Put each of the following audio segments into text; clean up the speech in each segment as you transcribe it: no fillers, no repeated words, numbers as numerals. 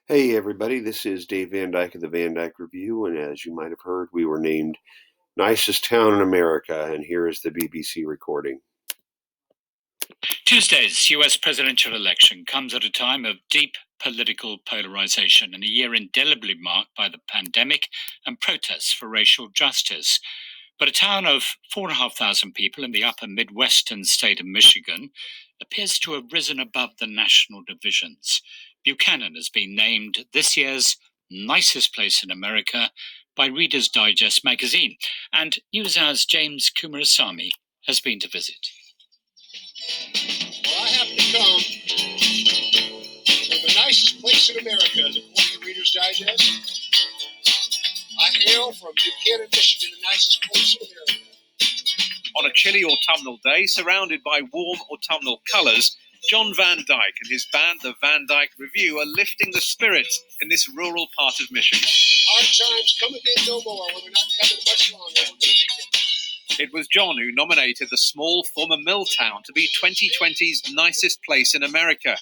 Hey everybody, this is Dave Van Dyke of the Van Dyke Revue, and as you might have heard, we were named Nicest Town in America, and here is the BBC recording. Tuesday's US presidential election comes at a time of deep political polarization and a year indelibly marked by the pandemic and protests for racial justice. But a town of 4,500 people in the upper Midwestern state of Michigan appears to have risen above the national divisions. Buchanan has been named this year's nicest place in America by Reader's Digest magazine, and NewsHour's James Kumarasamy has been to visit. Well, I happen to come from the nicest place in America, according to Reader's Digest. I hail from Buchanan, Michigan, the nicest place in America. On a chilly autumnal day, surrounded by warm autumnal colours, John Van Dyke and his band, the Van Dyke Revue, are lifting the spirits in this rural part of Michigan. Hard times come again no more. When we're not coming much longer, we're going to make it. It was John who nominated the small former mill town to be 2020's nicest place in America.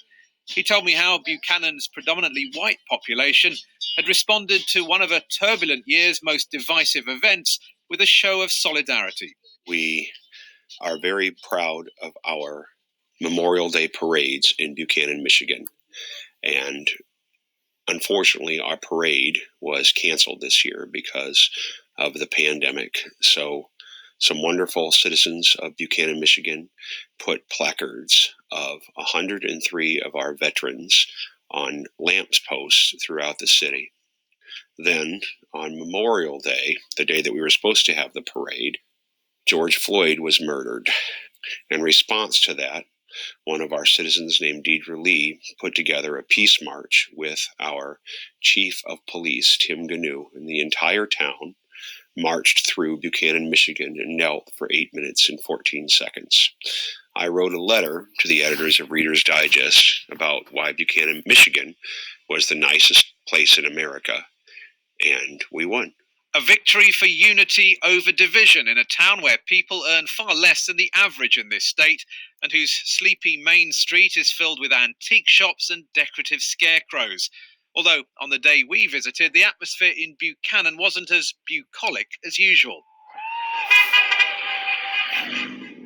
He told me how Buchanan's predominantly white population had responded to one of a turbulent year's most divisive events with a show of solidarity. We are very proud of our Memorial Day parades in Buchanan, Michigan, and unfortunately our parade was canceled this year because of the pandemic. So some wonderful citizens of Buchanan, Michigan put placards of 103 of our veterans on lampposts throughout the city. Then, on Memorial Day, the day that we were supposed to have the parade, George Floyd was murdered. In response to that, one of our citizens named Dyke Revue put together a peace march with our chief of police, Tim Gnu, and the entire town marched through Buchanan, Michigan, and knelt for 8 minutes and 14 seconds. I wrote a letter to the editors of Reader's Digest about why Buchanan, Michigan was the nicest place in America, and we won. A victory for unity over division in a town where people earn far less than the average in this state, and whose sleepy main street is filled with antique shops and decorative scarecrows. Although, on the day we visited, the atmosphere in Buchanan wasn't as bucolic as usual.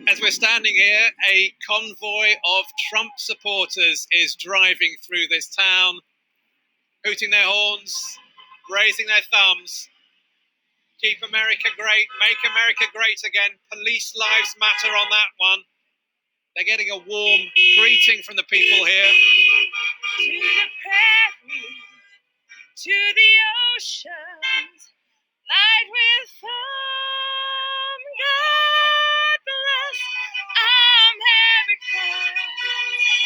As we're standing here, a convoy of Trump supporters is driving through this town, hooting their horns, raising their thumbs. Keep America great, make America great again. Police lives matter on that one. They're getting a warm greeting from the people here. To the prairie, to the oceans, light with foam. God bless America,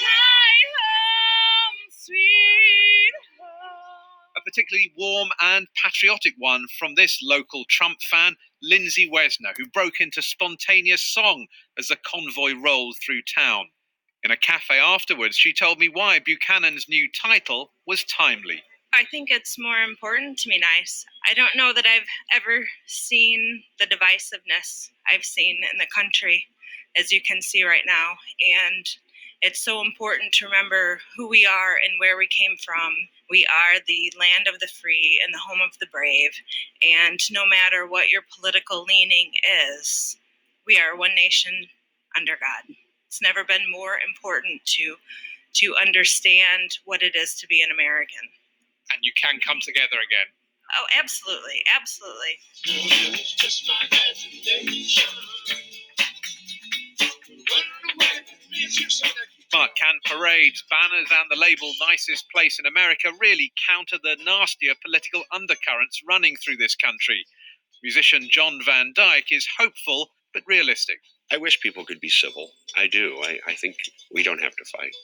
my home, sweet home. A particularly warm and patriotic one from this local Trump fan, Lindsay Wesner, who broke into spontaneous song as the convoy rolled through town. In a cafe afterwards, she told me why Buchanan's new title was timely. I think it's more important to be nice. I don't know that I've ever seen the divisiveness I've seen in the country, as you can see right now. And it's so important to remember who we are and where we came from. We are the land of the free and the home of the brave. And no matter what your political leaning is, we are one nation under God. It's never been more important to understand what it is to be an American. And you can come together again. Oh, absolutely, absolutely. It's just my imagination. But can parades, banners, and the label nicest place in America really counter the nastier political undercurrents running through this country? Musician John Van Dyke is hopeful but realistic. I wish people could be civil. I do. I think we don't have to fight.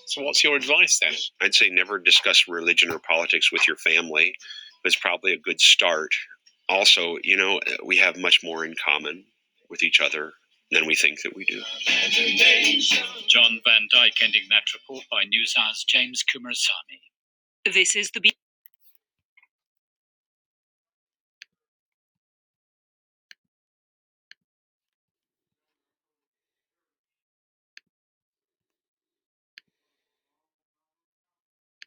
So what's your advice then? I'd say never discuss religion or politics with your family. It's probably a good start. Also, we have much more in common with each other than we think that we do. John Van Dyke ending that report by NewsHour's James Kumarasamy. This is the